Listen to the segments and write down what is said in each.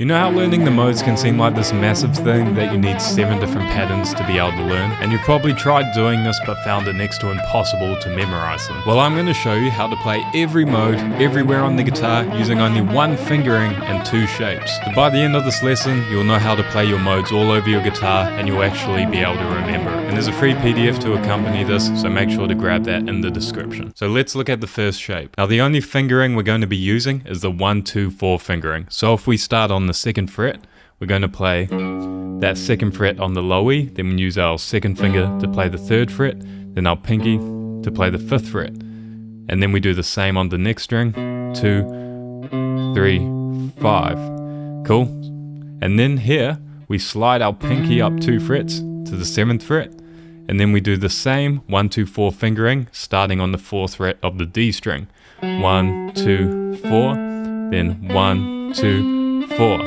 You know how learning the modes can seem like this massive thing that you need 7 different patterns to be able to learn? And you've probably tried doing this but found it next to impossible to memorize them. Well, I'm going to show you how to play every mode, everywhere on the guitar, using only 1 fingering and 2 shapes. So by the end of this lesson, you'll know how to play your modes all over your guitar and you'll actually be able to remember it. And there's a free PDF to accompany this, so make sure to grab that in the description. So let's look at the first shape. Now the only fingering we're going to be using is the 1, 2, 4 fingering. So if we start on the 2nd fret, we're going to play that 2nd fret on the low E, then we use our 2nd finger to play the 3rd fret, then our pinky to play the 5th fret. And then we do the same on the next string, 2, 3, 5. Cool. And then here, we slide our pinky up 2 frets to the 7th fret, and then we do the same 1, 2, 4 fingering, starting on the 4th fret of the D string. 1, 2, 4, then 1, 2, 4.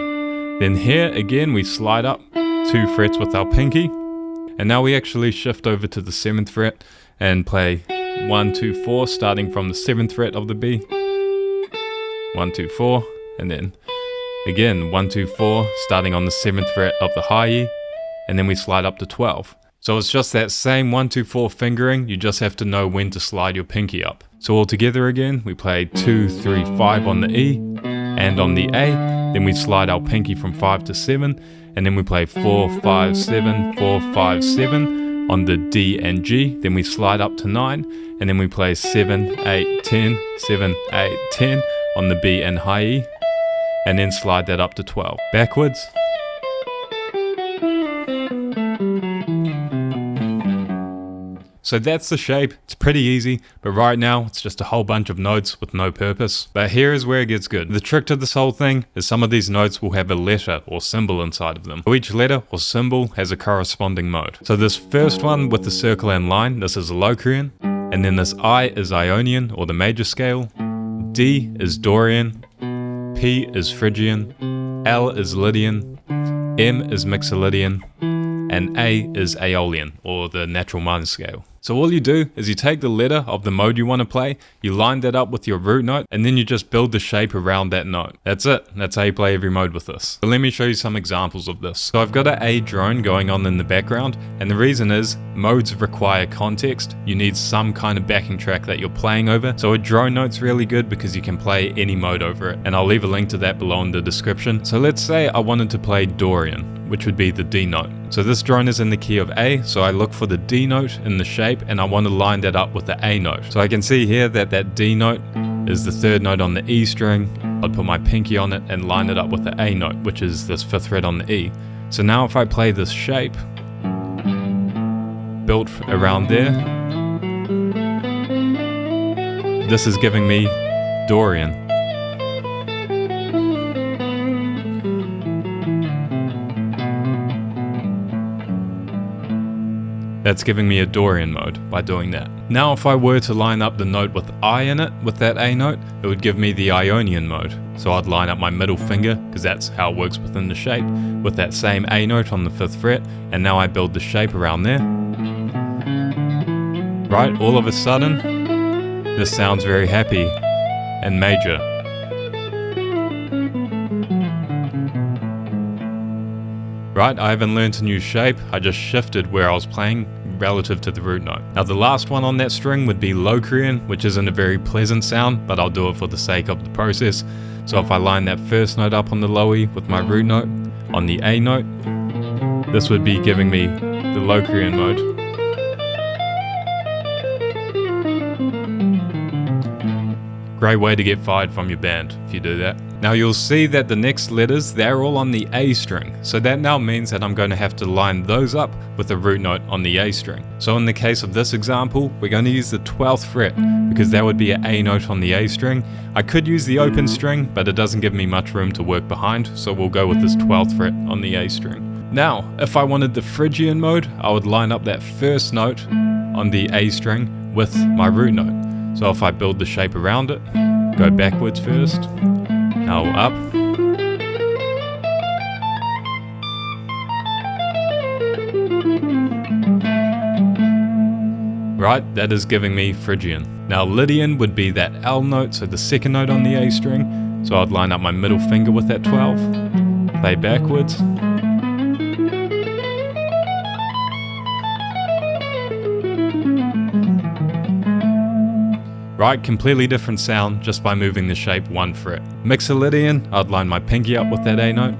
Then here again we slide up 2 frets with our pinky, and now we actually shift over to the 7th fret and play 1, 2, 4 starting from the 7th fret of the B. 1, 2, 4, and then again 1, 2, 4 starting on the 7th fret of the high E, and then we slide up to 12. So it's just that same 1, 2, 4 fingering, you just have to know when to slide your pinky up. So all together again, we play 2, 3, 5 on the E and on the A, then we slide our pinky from 5 to 7, and then we play 4, 5, 7, 4, 5, 7 on the D and G, then we slide up to 9, and then we play 7, 8, 10, 7, 8, 10 on the B and high E, and then slide that up to 12. Backwards. So that's the shape. It's pretty easy, but right now it's just a whole bunch of notes with no purpose. But here is where it gets good. The trick to this whole thing is some of these notes will have a letter or symbol inside of them. So each letter or symbol has a corresponding mode. So this first one with the circle and line, this is Locrian, and then this I is Ionian or the major scale, D is Dorian, P is Phrygian, L is Lydian, M is Mixolydian, and A is Aeolian or the natural minor scale. So all you do is you take the letter of the mode you want to play, you line that up with your root note, and then you just build the shape around that note. That's it. That's how you play every mode with this. So let me show you some examples of this. So I've got an A drone going on in the background, and the reason is modes require context. You need some kind of backing track that you're playing over. So a drone note's really good because you can play any mode over it, and I'll leave a link to that below in the description. So let's say I wanted to play Dorian, which would be the D note. So this drone is in the key of A, so I look for the D note in the shape and I want to line that up with the A note. So I can see here that that D note is the 3rd note on the E string. I'd put my pinky on it and line it up with the A note, which is this 5th fret on the E. So now if I play this shape, built around there, this is giving me Dorian. That's giving me a Dorian mode by doing that. Now if I were to line up the note with I in it, with that A note, it would give me the Ionian mode. So I'd line up my middle finger, because that's how it works within the shape, with that same A note on the 5th fret, and now I build the shape around there. Right, all of a sudden, this sounds very happy and major. Right, I haven't learned a new shape, I just shifted where I was playing relative to the root note. Now the last one on that string would be Locrian, which isn't a very pleasant sound, but I'll do it for the sake of the process. So if I line that first note up on the low E with my root note, on the A note, this would be giving me the Locrian mode. Great way to get fired from your band if you do that. Now you'll see that the next letters, they're all on the A string. So that now means that I'm going to have to line those up with the root note on the A string. So in the case of this example, we're going to use the 12th fret because that would be an A note on the A string. I could use the open string, but it doesn't give me much room to work behind. So we'll go with this 12th fret on the A string. Now, if I wanted the Phrygian mode, I would line up that first note on the A string with my root note. So if I build the shape around it, go backwards first, now up, right, that is giving me Phrygian. Now Lydian would be that L note, so the 2nd note on the A string, so I'd line up my middle finger with that 12, play backwards. Right, completely different sound just by moving the shape 1 fret. Mixolydian, I'd line my pinky up with that A note.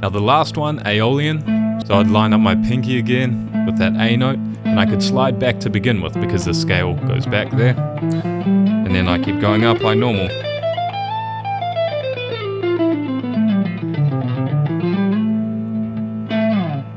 Now the last one, Aeolian, so I'd line up my pinky again with that A note, and I could slide back to begin with because the scale goes back there, and then I keep going up like normal.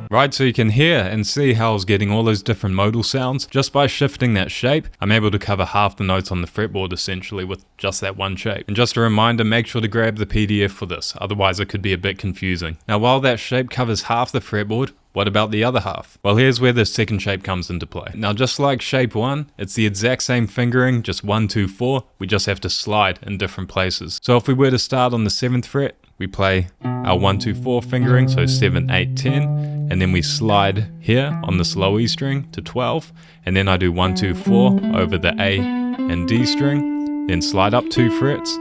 Right, so you can hear and see how I was getting all those different modal sounds. Just by shifting that shape, I'm able to cover half the notes on the fretboard essentially with just that one shape. And just a reminder, make sure to grab the PDF for this, otherwise it could be a bit confusing. Now while that shape covers half the fretboard, what about the other half? Well, here's where the second shape comes into play. Now just like shape 1, it's the exact same fingering, just 1, 2, 4, we just have to slide in different places. So if we were to start on the 7th fret, we play our 1, 2, 4 fingering, so 7, 8, 10, and then we slide here on this low E string to 12, and then I do 1, 2, 4 over the A and D string, then slide up 2 frets,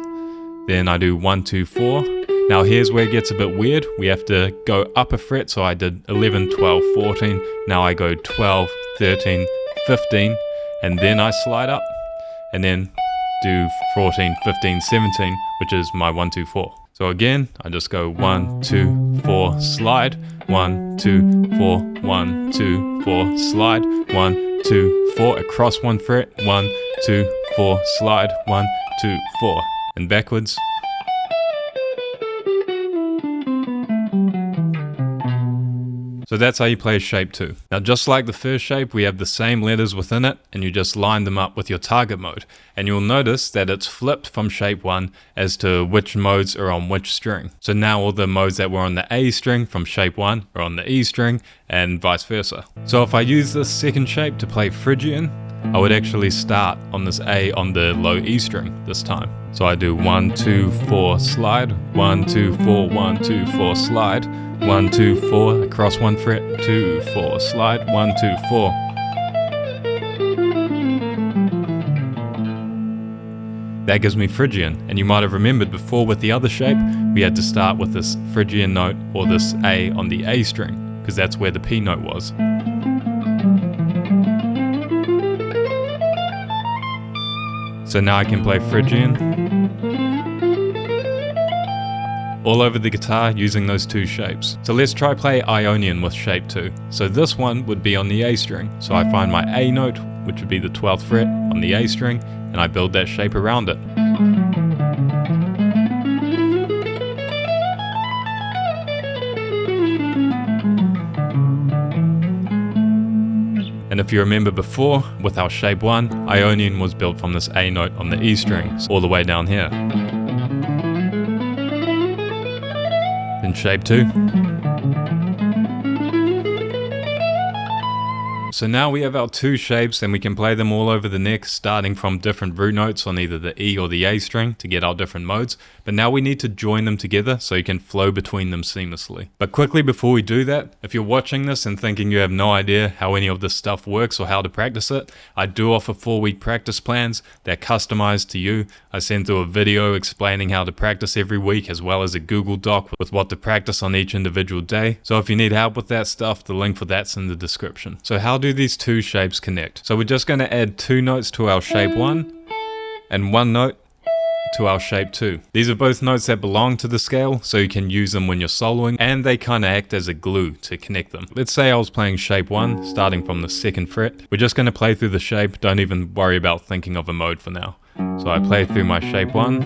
then I do 1, 2, 4. Now here's where it gets a bit weird, we have to go up a fret, so I did 11, 12, 14, now I go 12, 13, 15, and then I slide up, and then do 14, 15, 17, which is my 1, 2, 4. So again, I just go 1, 2, 4, slide, 1, 2, 4, 1, 2, 4, slide, 1, 2, 4, across 1 fret, 1, 2, 4, slide, 1, 2, 4, and backwards. So that's how you play shape 2. Now just like the first shape, we have the same letters within it, and you just line them up with your target mode. And you'll notice that it's flipped from shape 1 as to which modes are on which string. So now all the modes that were on the A string from shape 1 are on the E string, and vice versa. So if I use this second shape to play Phrygian, I would actually start on this A on the low E string this time. So I do 1, 2, 4, slide, 1, 2, 4, 1, 2, 4, slide, 1, 2, 4, across 1 fret, 2, 4, slide, 1, 2, 4. That gives me Phrygian, and you might have remembered before with the other shape, we had to start with this Phrygian note or this A on the A string, because that's where the P note was. So now I can play Phrygian all over the guitar using those 2 shapes. So let's try play Ionian with shape 2. So this one would be on the A string. So I find my A note, which would be the 12th fret on the A string, and I build that shape around it. And if you remember before, with our shape 1, Ionian was built from this A note on the E string, all the way down here. Then shape 2. So now we have our 2 shapes, and we can play them all over the neck, starting from different root notes on either the E or the A string to get our different modes. But now we need to join them together so you can flow between them seamlessly. But quickly before we do that, if you're watching this and thinking you have no idea how any of this stuff works or how to practice it, I do offer 4-week practice plans. They're customized to you. I send through a video explaining how to practice every week, as well as a Google Doc with what to practice on each individual day. So if you need help with that stuff, the link for that's in the description. So how do these 2 shapes connect? So we're just going to add 2 notes to our shape 1 and 1 note to our shape 2. These are both notes that belong to the scale, so you can use them when you're soloing, and they kind of act as a glue to connect them. Let's say I was playing shape 1 starting from the 2nd fret. We're just going to play through the shape, don't even worry about thinking of a mode for now. So I play through my shape 1.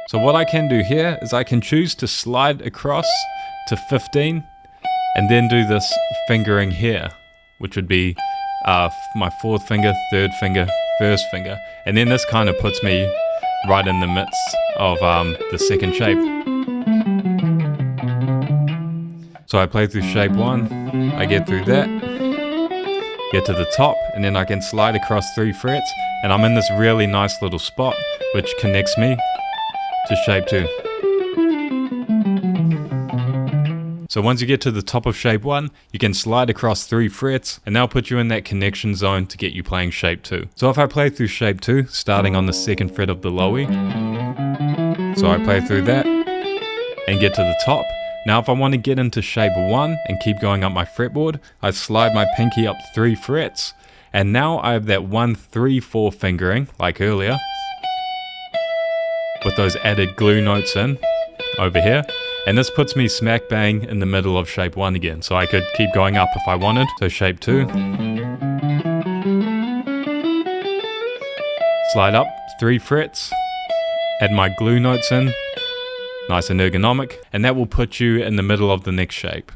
So what I can do here is I can choose to slide across to 15 and then do this fingering here, which would be my 4th finger, 3rd finger, 1st finger, and then this kind of puts me right in the midst of the 2nd shape. So I play through shape 1, I get through that, get to the top, and then I can slide across 3 frets, and I'm in this really nice little spot which connects me to shape 2. So once you get to the top of shape 1, you can slide across 3 frets, and that'll put you in that connection zone to get you playing shape 2. So if I play through shape 2, starting on the 2nd fret of the low E, so I play through that, and get to the top. Now if I want to get into shape 1 and keep going up my fretboard, I slide my pinky up 3 frets, and now I have that 1, 3, 4 fingering, like earlier, with those added glue notes in, over here, and this puts me smack bang in the middle of shape 1 again, so I could keep going up if I wanted. So shape 2, slide up 3 frets, add my glue notes in, nice and ergonomic, and that will put you in the middle of the next shape.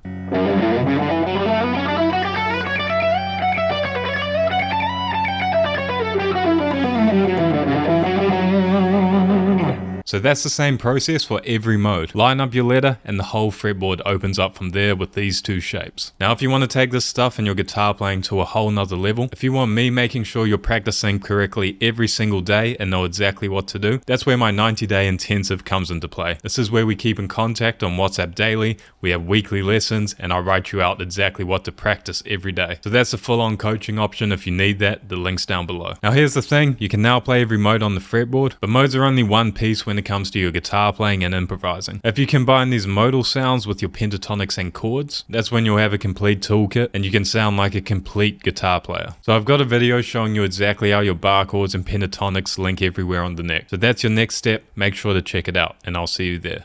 So that's the same process for every mode. Line up your letter and the whole fretboard opens up from there with these 2 shapes. Now if you want to take this stuff and your guitar playing to a whole nother level, if you want me making sure you're practicing correctly every single day and know exactly what to do, that's where my 90-day intensive comes into play. This is where we keep in contact on WhatsApp daily, we have weekly lessons, and I write you out exactly what to practice every day. So that's a full-on coaching option if you need that, the link's down below. Now here's the thing, you can now play every mode on the fretboard, but modes are only one piece when it comes to your guitar playing and improvising. If you combine these modal sounds with your pentatonics and chords, that's when you'll have a complete toolkit and you can sound like a complete guitar player. So I've got a video showing you exactly how your bar chords and pentatonics link everywhere on the neck. So that's your next step, make sure to check it out and I'll see you there.